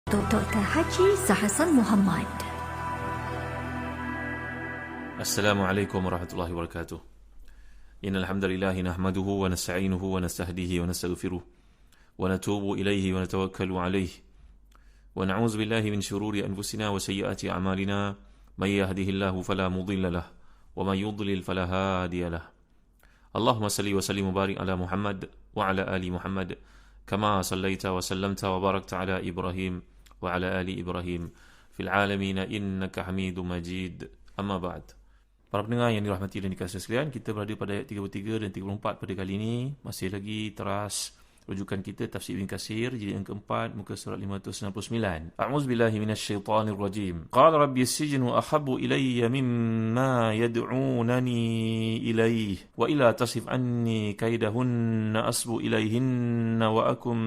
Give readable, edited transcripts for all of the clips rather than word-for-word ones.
Dr. Haji Zahasan Muhammad. Assalamualaikum warahmatullahi wabarakatuh. Innal hamdalillah nahmaduhu wa nasta'inuhu wa nastahdihi wa nastaghfiruh wa natubu ilayhi wa natawakkalu alayhi wa na'udzu billahi min shururi anfusina wa sayyiati a'malina may yahdihillahu fala mudilla lahu wa may yudlil fala hadiya lahu. Allahumma salli wa sallim wa barik ala Muhammad wa ala ali Muhammad kama sallaita wa sallamta wa barakta ala Ibrahim wa ala ali Ibrahim fil alamin innaka Hamidum Majid. Amma ba'd. Para pendengar yang dirahmati dan dikasihi sekalian, kita berada pada ayat 33 dan 34 pada kali ini. Masih lagi teras rujukan kita Tafsir Ibn Katsir jilid yang keempat muka surat 599. A'udzubillahi minasyaitonir rajim. Qala rabbi as-sijnu ahabbu ilayya mimma yad'unani ilayhi wa ila tasif anni kaidahunna asbu ilayhinna wa akum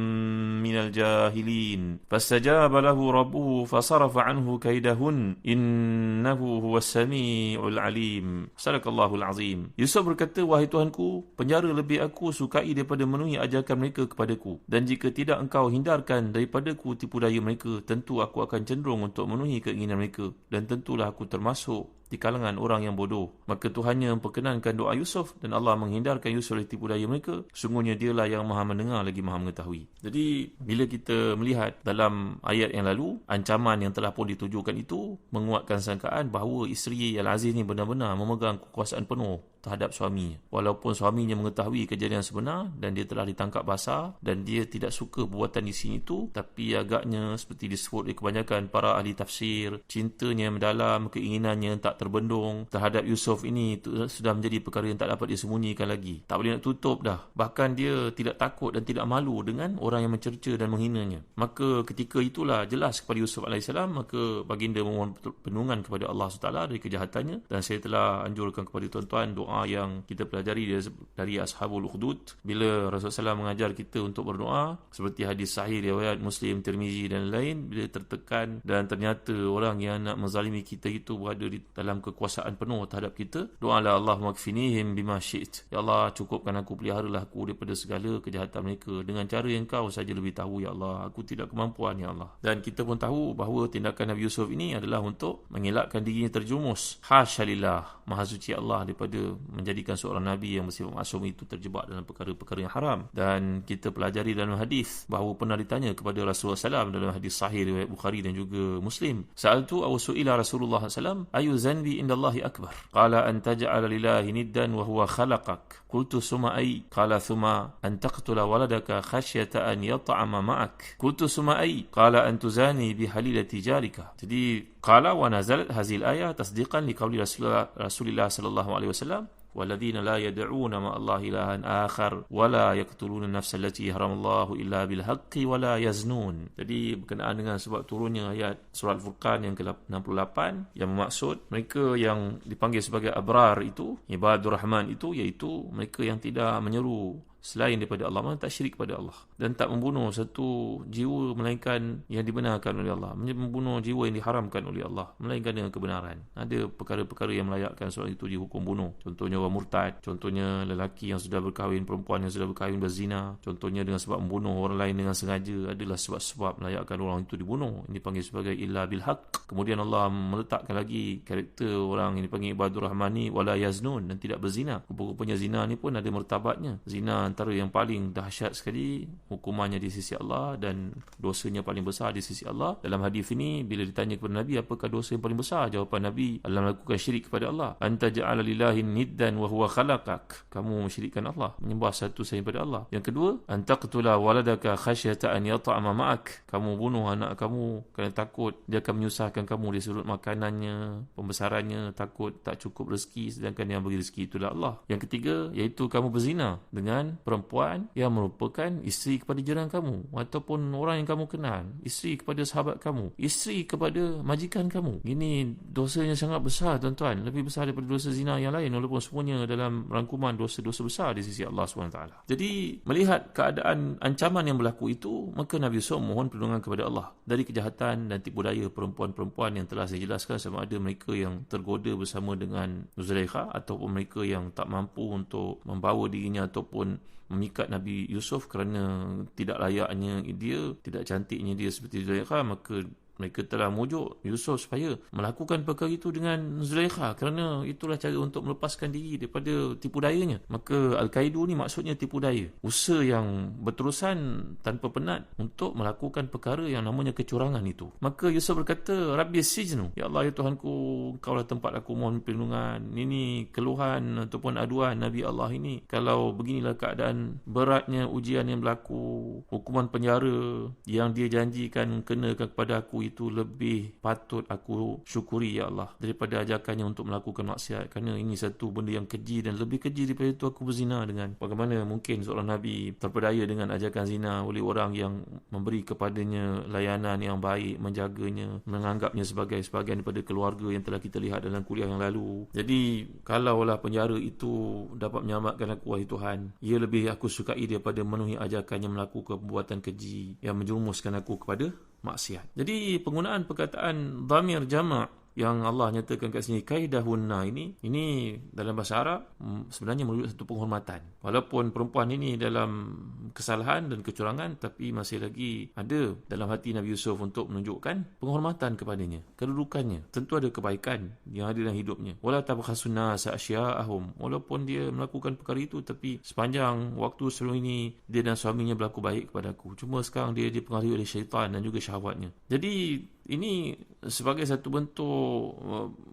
minal jahilin. Fastajaba lahu rabbuhu fasarafa anhu kaidahun innahu huwas samiul alim. Sadaqallahul azim. Yusuf berkata, wahai Tuhanku, penjara lebih aku sukai daripada memenuhi ajakan mereka kepadaku, dan jika tidak engkau hindarkan daripadaku tipu daya mereka, tentu aku akan cenderung untuk memenuhi keinginan mereka, dan tentulah aku termasuk di kalangan orang yang bodoh. Maka Tuhannya memperkenankan doa Yusuf, dan Allah menghindarkan Yusuf dari tipu daya mereka. Sungguhnya dialah yang maha mendengar lagi maha mengetahui. Jadi bila kita melihat dalam ayat yang lalu, ancaman yang telah pun ditujukan itu menguatkan sangkaan bahawa isteri Al-Aziz ni benar-benar memegang kekuasaan penuh terhadap suaminya. Walaupun suaminya mengetahui kejadian sebenar dan dia telah ditangkap basah dan dia tidak suka perbuatan isteri itu, tapi agaknya seperti disebut oleh kebanyakan para ahli tafsir, cintanya mendalam, keinginannya tak terbendung terhadap Yusuf ini sudah menjadi perkara yang tak dapat disembunyikan lagi. Tak boleh nak tutup dah. Bahkan dia tidak takut dan tidak malu dengan orang yang mencerca dan menghinanya. Maka ketika itulah jelas kepada Yusuf AS, maka baginda memohon perlindungan kepada Allah SWT dari kejahatannya. Dan saya telah anjurkan kepada tuan-tuan doa yang kita pelajari dari Ashabul Ukhdud. Bila Rasulullah SAW mengajar kita untuk berdoa, seperti hadis sahih riwayat Muslim, Tirmizi dan lain, bila tertekan dan ternyata orang yang nak menzalimi kita itu berada di dalam kekuasaan penuh terhadap kita, doalah Allahumma kfinihim bima syi'it. Ya Allah, cukupkan aku, peliharalah aku daripada segala kejahatan mereka dengan cara yang kau saja lebih tahu, ya Allah. Aku tidak kemampuan, ya Allah. Dan kita pun tahu bahawa tindakan Nabi Yusuf ini adalah untuk mengelakkan dirinya terjumus. Hasyalillah, maha suci Allah daripada menjadikan seorang Nabi yang bersifat maksum itu terjebak dalam perkara-perkara yang haram. Dan kita pelajari dalam hadis bahawa pernah ditanya kepada Rasulullah SAW dalam hadis sahih riwayat Bukhari dan juga Muslim, sa'altu aw su'ila Rasulullah SAW ayu zanbi indallahi akbar, qala an taj'ala lillahi niddan wa huwa khalaqak, qultu summa ay, qala thumma an taqtula waladaka khasyata an yat'ama ma'ak, qultu summa ay, qala an tuzani bihalilati jarika. Jadi qala wa nazalat hazil ayah tasdiqan liqauli Rasulullah sallallahu alaihi wasallam, والذين لا يدعون مع الله إلها آخر ولا يقتلون النفس التي حرم الله إلا بالحق ولا يزنون. Jadi berkenaan dengan sebab turunnya ayat surah Al-Furqan yang ke-68 yang bermaksud mereka yang dipanggil sebagai abrar itu, ibadur rahman itu, iaitu mereka yang tidak menyeru selain daripada Allah, tak syirik kepada Allah, dan tak membunuh satu jiwa melainkan yang dibenarkan oleh Allah, membunuh jiwa yang diharamkan oleh Allah melainkan dengan kebenaran. Ada perkara-perkara yang melayakkan seorang itu dihukum bunuh. Contohnya orang murtad, contohnya lelaki yang sudah berkahwin, perempuan yang sudah berkahwin berzina, contohnya dengan sebab membunuh orang lain dengan sengaja, adalah sebab-sebab melayakkan orang itu dibunuh. Ini dipanggil sebagai illa bil haq. Kemudian Allah meletakkan lagi karakter orang yang dipanggil ibadur rahmani wala yaznun, dan tidak berzina. Rupa-rupanya zina ni pun ada martabatnya. Zina antara yang paling dahsyat sekali hukumannya di sisi Allah dan dosanya paling besar di sisi Allah. Dalam hadis ini bila ditanya kepada Nabi apakah dosa yang paling besar, jawapan Nabi adalah melakukan syirik kepada Allah. Anta ja'ala lillahi niddan wa huwa khalaqak, kamu mensyirikkan Allah, menyembah satu selain pada Allah. Yang kedua, antaqtula waladaka khasyata an yat'ama ma'ak, kamu bunuh anak kamu kerana takut dia akan menyusahkan kamu dari sudut makanannya, pembesarannya, takut tak cukup rezeki, sedangkan yang bagi rezeki itulah Allah. Yang ketiga, iaitu kamu berzina dengan perempuan yang merupakan isteri kepada jiran kamu ataupun orang yang kamu kenal, isteri kepada sahabat kamu, isteri kepada majikan kamu. Ini dosanya sangat besar, tuan-tuan, lebih besar daripada dosa zina yang lain, walaupun semuanya dalam rangkuman dosa-dosa besar di sisi Allah SWT. Jadi melihat keadaan ancaman yang berlaku itu, maka Nabi Yusuf mohon perlindungan kepada Allah dari kejahatan dan tipu daya perempuan-perempuan yang telah saya jelaskan, sama ada mereka yang tergoda bersama dengan Zulaikha ataupun mereka yang tak mampu untuk membawa dirinya ataupun memikat Nabi Yusuf kerana tidak layaknya dia, tidak cantiknya dia seperti Zulaikha, maka mereka telah mujuk Yusuf supaya melakukan perkara itu dengan Zulaikha kerana itulah cara untuk melepaskan diri daripada tipu dayanya. Maka Al-Qaidu ni maksudnya tipu daya, usaha yang berterusan tanpa penat untuk melakukan perkara yang namanya kecurangan itu. Maka Yusuf berkata, Rabbi sijnu, ya Allah ya Tuhanku, Engkaulah tempat aku mohon perlindungan. Ini keluhan ataupun aduan Nabi Allah ini. Kalau beginilah keadaan beratnya ujian yang berlaku, hukuman penjara yang dia janjikan kenakan kepada aku itu lebih patut aku syukuri ya Allah daripada ajakannya untuk melakukan maksiat, kerana ini satu benda yang keji dan lebih keji daripada itu aku berzina dengan. Bagaimana mungkin seorang Nabi terpedaya dengan ajakan zina oleh orang yang memberi kepadanya layanan yang baik, menjaganya, menganggapnya sebagai sebahagian daripada keluarga yang telah kita lihat dalam kuliah yang lalu. Jadi kalaulah penjara itu dapat menyelamatkan aku, wahai Tuhan, ia lebih aku sukai daripada memenuhi ajakannya melakukan perbuatan keji yang menjerumuskan aku kepada maksiat. Jadi penggunaan perkataan dhamir jama' yang Allah nyatakan kat sini kaidahunna ini dalam bahasa Arab sebenarnya merujuk satu penghormatan. Walaupun perempuan ini dalam kesalahan dan kecurangan, tapi masih lagi ada dalam hati Nabi Yusuf untuk menunjukkan penghormatan kepadanya, kedudukannya. Tentu ada kebaikan yang ada dalam hidupnya. Wala tabkhasun nasa asya'ahum, walaupun dia melakukan perkara itu, tapi sepanjang waktu sebelum ini dia dan suaminya berlaku baik kepada aku. Cuma sekarang dia dipengaruhi oleh syaitan dan juga syahwatnya. Jadi ini sebagai satu bentuk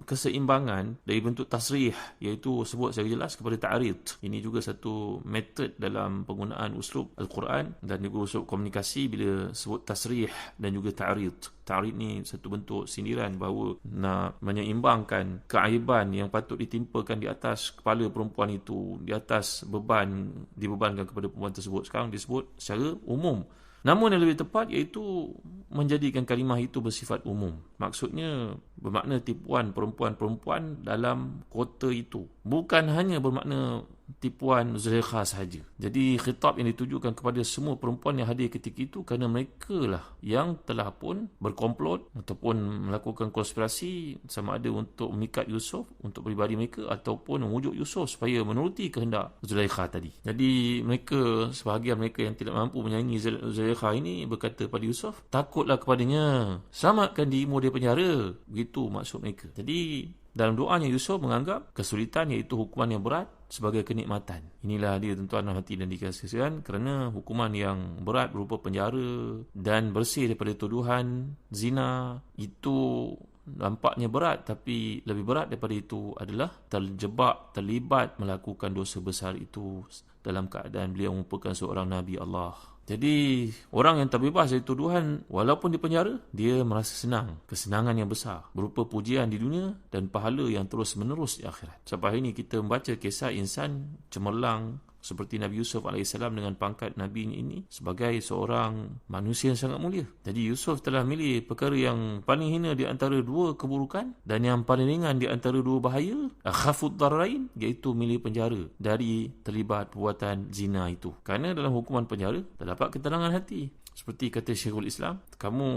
keseimbangan dari bentuk tasrih, iaitu sebut secara jelas kepada ta'rid. Ini juga satu metod dalam penggunaan uslub Al-Quran dan juga uslub komunikasi bila sebut tasrih dan juga ta'rid. Ta'rid ni satu bentuk sindiran bahawa nak menyeimbangkan keaiban yang patut ditimpakan di atas kepala perempuan itu, di atas beban dibebankan kepada perempuan tersebut. Sekarang disebut secara umum. Namun yang lebih tepat iaitu menjadikan kalimah itu bersifat umum. Maksudnya bermakna tipuan perempuan-perempuan dalam kota itu. Bukan hanya bermakna tipuan Zulaikha sahaja. Jadi khitab yang ditujukan kepada semua perempuan yang hadir ketika itu, kerana mereka lah yang telah pun berkomplot ataupun melakukan konspirasi, sama ada untuk memikat Yusuf untuk pribadi mereka ataupun memujuk Yusuf supaya menuruti kehendak Zulaikha tadi. Jadi mereka, sebahagian mereka yang tidak mampu menyaingi Zulaikha ini berkata pada Yusuf, takutlah kepadanya, selamatkan dirimu dari penjara. Begitu maksud mereka. Jadi dalam doanya Yusuf menganggap kesulitan iaitu hukuman yang berat sebagai kenikmatan. Inilah dia tuan-tuan dan hati dan dikasihan, kerana hukuman yang berat berupa penjara dan bersih daripada tuduhan zina itu nampaknya berat, tapi lebih berat daripada itu adalah terlibat melakukan dosa besar itu dalam keadaan beliau merupakan seorang Nabi Allah. Jadi orang yang terbebas dari tuduhan walaupun di penjara, dia merasa senang, kesenangan yang besar berupa pujian di dunia dan pahala yang terus menerus di akhirat. Sampai hari ini kita membaca kisah insan cemerlang seperti Nabi Yusuf AS dengan pangkat Nabi ini sebagai seorang manusia yang sangat mulia. Jadi Yusuf telah milih perkara yang paling hina di antara dua keburukan dan yang paling ringan di antara dua bahaya, akhafud darrain, iaitu milih penjara dari terlibat perbuatan zina itu. Kerana dalam hukuman penjara terdapat ketenangan hati. Seperti kata Syekhul Islam, kamu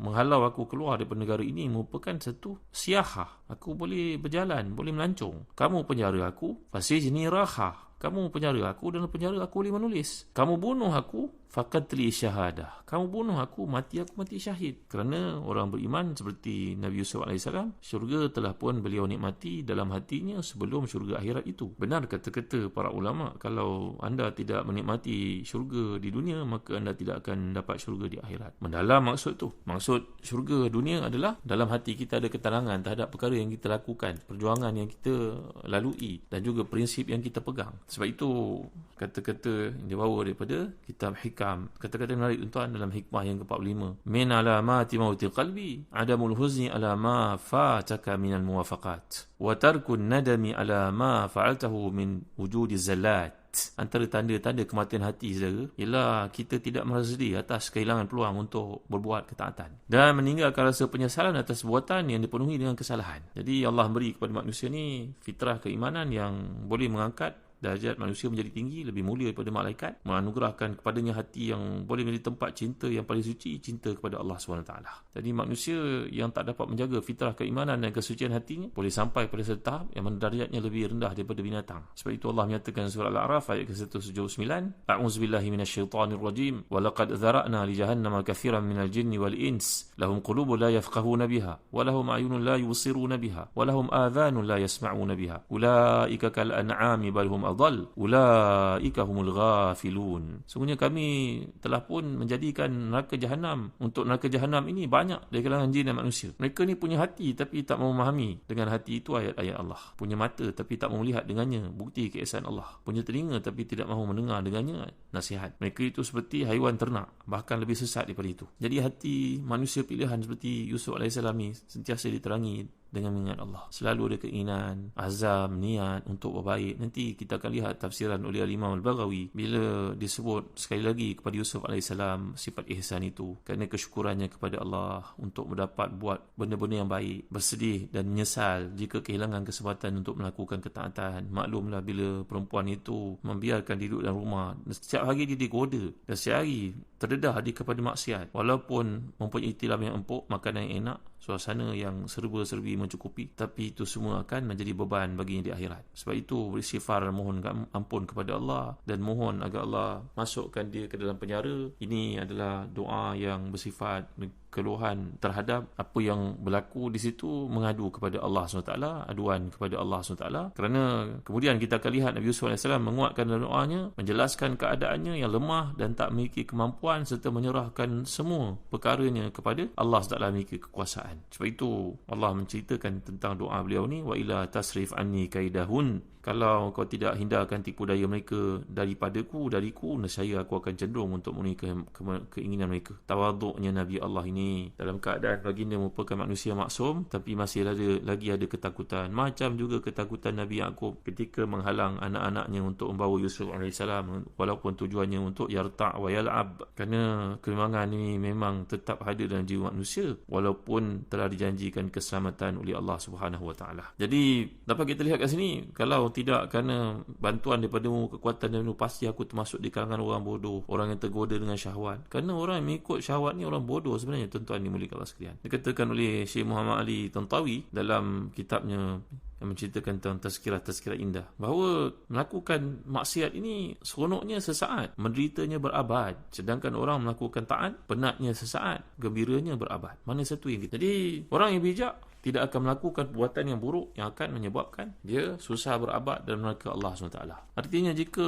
menghalau aku keluar daripada negara ini merupakan satu siyahah. Aku boleh berjalan, boleh melancong. Kamu penjara aku, fasijni raha. Kamu penjara aku, dalam penjara aku boleh menulis. Kamu bunuh aku, faqatli syahadah. Kamu bunuh aku mati syahid. Kerana orang beriman seperti Nabi Yusuf AS, syurga telah pun beliau nikmati dalam hatinya sebelum syurga akhirat itu. Benar kata-kata para ulama, kalau anda tidak menikmati syurga di dunia, maka anda tidak akan dapat syurga di akhirat. Mendalam maksud tu. Maksud syurga dunia adalah dalam hati kita ada ketenangan terhadap perkara yang kita lakukan, perjuangan yang kita lalui dan juga prinsip yang kita pegang. Sebab itu kata-kata yang dibawa daripada kitab Hikam, kata-kata menarik tuan dalam hikmah yang ke-45. Min alamati mautil qalbi adamul huzni ala ma fataka minal muwafaqat wa tarkun nadami ala ma fa'altahu min wujudi zallat. Antara tanda-tanda kematian hati saudara ialah kita tidak merasa sedih atas kehilangan peluang untuk berbuat ketaatan dan meninggalkan rasa penyesalan atas perbuatan yang dipenuhi dengan kesalahan. Jadi Allah beri kepada manusia ni fitrah keimanan yang boleh mengangkat darjat manusia menjadi tinggi, lebih mulia daripada malaikat, menganugerahkan kepadanya hati yang boleh menjadi tempat cinta yang paling suci, cinta kepada Allah SWT. Jadi manusia yang tak dapat menjaga fitrah keimanan dan kesucian hatinya boleh sampai pada satu tahap yang mana darjatnya lebih rendah daripada binatang. Sebab itu Allah menyatakan surah Al-A'raf ayat ke-179, A'udzubillahi minasyaitanirrajim, wa laqad dzara'na li jahannama katsiran minal jinni wal ins, lahum qulubun la yafqahuna biha, wa lahum a'yunun la yubsiruna biha, wa lahum adhanun la yasma'una biha, ulaika kal an'ami bal hum adall, ulaika humul ghafilun. Sungguhnya kami telah pun menjadikan neraka jahanam, untuk neraka jahanam ini banyak dari kalangan jin dan manusia. Mereka ni punya hati tapi tak mau memahami dengan hati itu ayat-ayat Allah, punya mata tapi tak mau melihat dengannya bukti keesaan Allah, punya telinga tapi tidak mahu mendengar dengannya nasihat. Mereka itu seperti haiwan ternak, bahkan lebih sesat daripada itu. Jadi hati manusia pilihan seperti Yusuf AS ni sentiasa diterangi dengan mengingat Allah. Selalu ada keinginan, azam, niat untuk berbaik. Nanti kita akan lihat tafsiran oleh Imam Al-Baghawi bila disebut sekali lagi kepada Yusuf AS sifat ihsan itu, kerana kesyukurannya kepada Allah untuk mendapat buat benda-benda yang baik, bersedih dan menyesal jika kehilangan kesempatan untuk melakukan ketaatan. Maklumlah bila perempuan itu membiarkan dia duduk dalam rumah, setiap hari dia digoda dan setiap hari terdedah dia kepada maksiat, walaupun mempunyai tilam yang empuk, makanan yang enak, suasana yang serba-serbi mencukupi, tapi itu semua akan menjadi beban baginya di akhirat. Sebab itu beristighfar dan mohon ampun kepada Allah dan mohon agar Allah masukkan dia ke dalam penjara. Ini adalah doa yang bersifat keluhan terhadap apa yang berlaku di situ, mengadu kepada Allah SWT, aduan kepada Allah SWT. Kerana kemudian kita akan lihat Nabi Yusuf AS menguatkan dalam doanya, menjelaskan keadaannya yang lemah dan tak memiliki kemampuan, serta menyerahkan semua perkaranya kepada Allah SWT memiliki kekuasaan. Sebab itu Allah menceritakan tentang doa beliau ni, wa ila tasrif anni kaidahun, kalau kau tidak hindarkan tipu daya mereka dariku, nescaya aku akan cenderung untuk memenuhi keinginan mereka. Tawaduknya Nabi Allah ini dalam keadaan baginda merupakan manusia maksum, tapi masih lagi ada ketakutan. Macam juga ketakutan Nabi Yaqub ketika menghalang anak-anaknya untuk membawa Yusuf AS, walaupun tujuannya untuk yarta' wa yal'ab. Kerana kebimbangan ini memang tetap ada dalam jiwa manusia, walaupun telah dijanjikan keselamatan oleh Allah Subhanahu Wa Taala. Jadi dapat kita lihat kat sini, kalau tidak kerana bantuan daripada-Mu, kekuatan daripada-Mu, pasti aku termasuk di kalangan orang bodoh, orang yang tergoda dengan syahwat. Kerana orang yang mengikut syahwat ni orang bodoh sebenarnya, tuan-tuan dimuliakan Allah sekalian. Dikatakan oleh Syekh Muhammad Ali Tantawi dalam kitabnya yang menceritakan tentang tazkirah indah, bahawa melakukan maksiat ini seronoknya sesaat, menderitanya berabad. Sedangkan orang melakukan taat, penatnya sesaat, gembiranya berabad. Mana satu yang kita? Jadi orang yang bijak tidak akan melakukan perbuatan yang buruk yang akan menyebabkan dia susah berabad dalam neraka Allah SWT. Artinya jika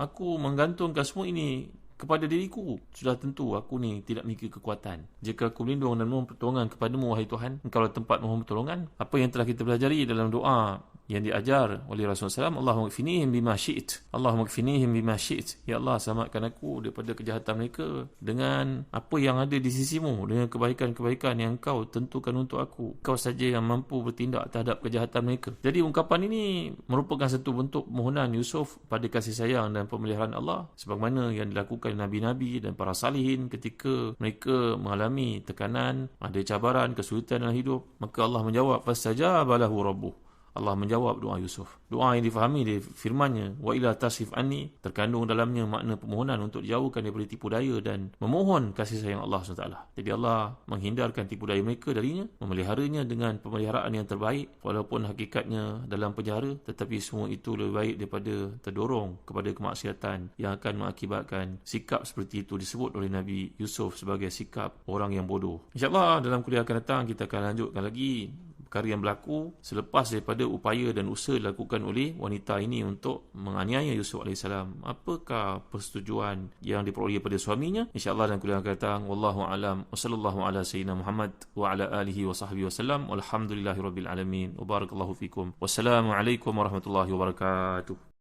aku menggantungkan semua ini kepada diriku, sudah tentu aku ni tidak memiliki kekuatan. Jika aku berlindung dan mohon pertolongan kepadamu, wahai Tuhan, Engkau tempat mohon pertolongan. Apa yang telah kita pelajari dalam doa yang diajar oleh Rasulullah SAW, Allahumma kfinihim bima syi'it, Allahumma kfinihim bima syi'it, ya Allah, selamatkan aku daripada kejahatan mereka dengan apa yang ada di sisimu, dengan kebaikan-kebaikan yang Engkau tentukan untuk aku. Engkau saja yang mampu bertindak terhadap kejahatan mereka. Jadi ungkapan ini merupakan satu bentuk permohonan Yusuf pada kasih sayang dan pemeliharaan Allah, sebagaimana yang dilakukan Nabi-Nabi dan para salihin ketika mereka mengalami tekanan, ada cabaran, kesulitan dalam hidup. Maka Allah menjawab, fastajaba lahu rabbuh, Allah menjawab doa Yusuf. Doa yang difahami dari firman-Nya, wa ila tasrif anni, terkandung dalamnya makna permohonan untuk dijauhkan daripada tipu daya dan memohon kasih sayang Allah SWT. Jadi Allah menghindarkan tipu daya mereka darinya, memeliharanya dengan pemeliharaan yang terbaik, walaupun hakikatnya dalam penjara, tetapi semua itu lebih baik daripada terdorong kepada kemaksiatan yang akan mengakibatkan sikap seperti itu disebut oleh Nabi Yusuf sebagai sikap orang yang bodoh. InsyaAllah dalam kuliah akan datang kita akan lanjutkan lagi perkara yang berlaku selepas daripada upaya dan usaha dilakukan oleh wanita ini untuk menganiaya Yusuf AS. Apakah persetujuan yang diperoleh daripada suaminya? InsyaAllah dalam kuliah akan datang. Wallahu a'lam. Wa sallallahu ala sayyidina Muhammad wa ala alihi wa sahbihi wasallam. Walhamdulillahi rabbil alamin. Wa barakallahu fikum. Wassalamualaikum warahmatullahi wabarakatuh.